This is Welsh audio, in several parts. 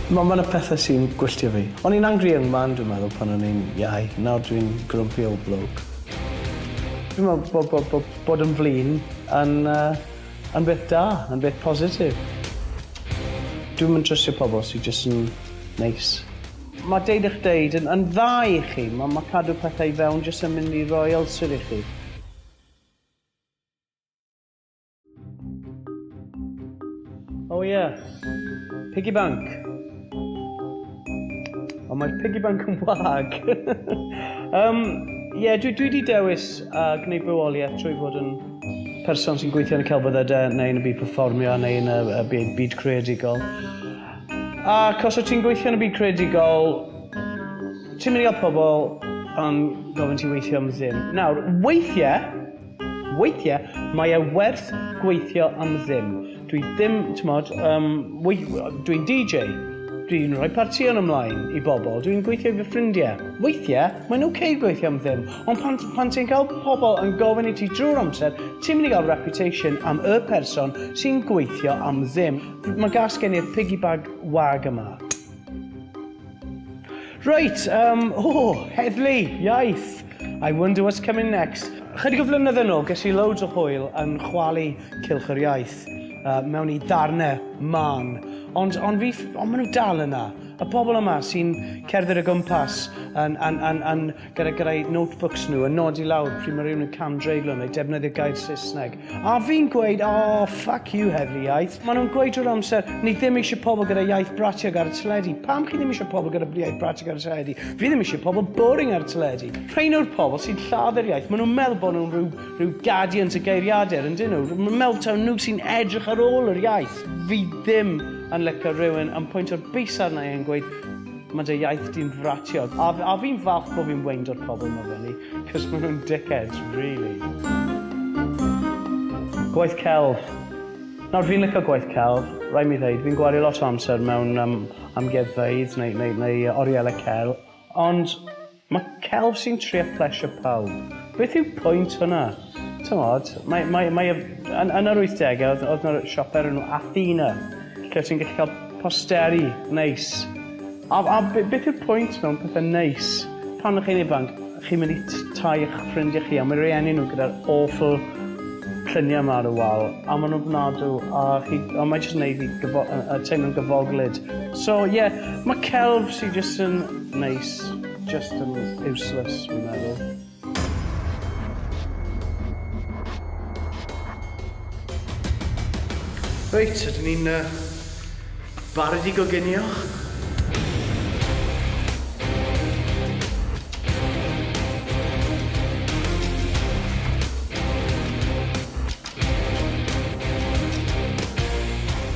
Mae yna pethau sy'n gwylltio fi. O'n i'n angry young man, dwi'n meddwl, pan o'n i'n iau. Nawr dwi'n grumpy old bloke. Dwi'n meddwl bod yn flin yn beth da, yn beth positif. Dwi'n mynd trystio pobl sy'n jyst yn neis. Mae deud eich deud yn dda i chi. Mae cadw pethau i fewn jyst yn mynd i roi ulcer i chi. Oh yeah, piggy bank. Ond mae'r piggy bank yn wag. Dwi wedi dewis gwneud bywoliaeth trwy fod yn person sy'n gweithio yn y celfyddydau neu yn y byd perfformio neu yn y byd creadigol. Ac os wyt ti'n gweithio yn y byd creadigol, ti'n mynd i gael pobl yn gofyn ti weithio am ddim. Nawr, weithiau, mae e werth gweithio am ddim. Dwi ddim, dwi'n DJ. Dwi'n rhoi partïon ymlaen i bobl, dwi'n gweithio i fy ffrindiau. Weithiau, mae'n okay gweithio am ddim, ond pan ti'n cael pobl yn gofyn i ti drwy'r amser, ti'n mynd i gael reputation am y person sy'n gweithio am ddim. Mae gas gen i'r piggy bag wag yma. Reit, heddlu, iaith. I wonder what's coming next. Chydig o flynyddoedd yn ôl, ges i loads o hwyl yn chwalu cylch yr iaith mewn i ddarnau man. Ond maen nhw dal yna. Y bobl yma sy'n cerdded o gwmpas gyda'i notebooks nhw yn nodi lawr pryd mae rhywun yn camdreiglo neu defnyddio gair Saesneg. A fi'n gweud, fuck you heddlu iaith. Maen nhw'n gweud drwy'r amser, ni ddim eisiau pobl gyda iaith bratiog ar y teledu. Pam chi ddim eisiau pobl gyda iaith bratiog ar y teledu? Fi ddim eisiau pobl boring ar y teledu. Rhain o'r pobl sy'n lladd yr iaith, maen nhw'n meddwl bod nhw'n rhyw guardians y geiriadur, yn dyn nhw? Maen nhw'n meddwl taw nhw sy'n edrych ar ôl yr iaith. Fi ddim yn licio rhywun yn pwynt o'r bus arna i'n gweud mae dy iaith di'n fratiog. A fi'n falch bod fi'n wein o'r pobl yma fyny, cos maen nhw'n dickheads, really. Gwaith celf. Nawr fi'n licio gwaith celf, rhaid mi ddeud, fi'n gwario lot o amser mewn amgueddfeydd neu orielau cel, ond mae celf sy'n trio plesio pawb. Beth yw pwynt hwnna? Tymod, yn yr 80au, oedd yna sioper enw Athena, lle ti'n gallu cael posteri neis. A beth yw'r pwynt mewn pethau neis? Pan ych chi'n ifanc, chi'n mynd i tai eich ffrindiau chi, a mae rieni nhw gyda'r awful lluniau yma ar y wal, a maen nhw'n bnadw, a mae jyst yn neud i teimlo'n gyfoglyd. So, mae celf sy'n jyst yn neis, jyst yn useless, fi'n meddwl. Reit, ydyn ni'n barod i goginio.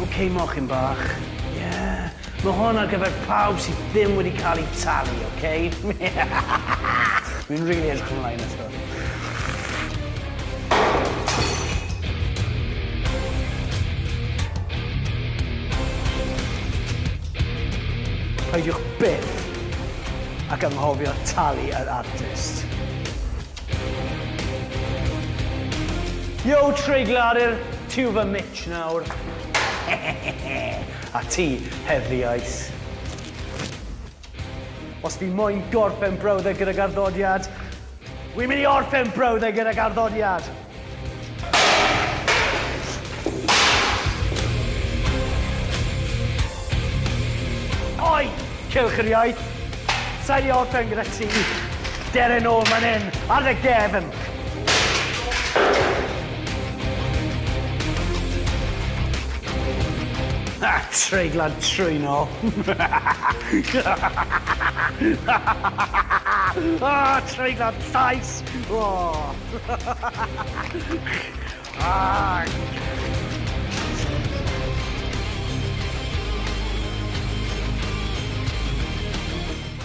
OK, mochyn bach. Mae hwn ar gyfer pawb sydd ddim wedi cael ei talu, OK? Fi'n rili edrych ymlaen at hwn. Peidiwch byth ac anghofio talu yr artist. Yo, treigladur, ti fy mitch nawr. A ti, heddlu iaith. Os fi moyn gorffen brawddau gyda garddodiad, wi'n mynd i orffen brawddau gyda garddodiad. Oi, cylch yr iaith. Sa'i di orffen gyda ti. Deren ôl man hyn, ar y gefn. Treiglad trwyno. Treiglad llais.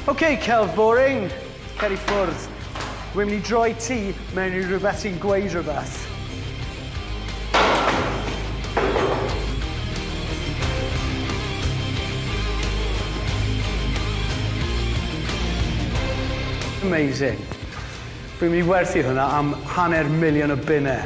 OK, celf boring. Cer I ffwrdd. Wi'n mynd I droi ti mewn I rhywbeth sy'n gweud rhywbeth. Amazing. Fi'n mynd I werthu hwnna am £100,000 o bunnau.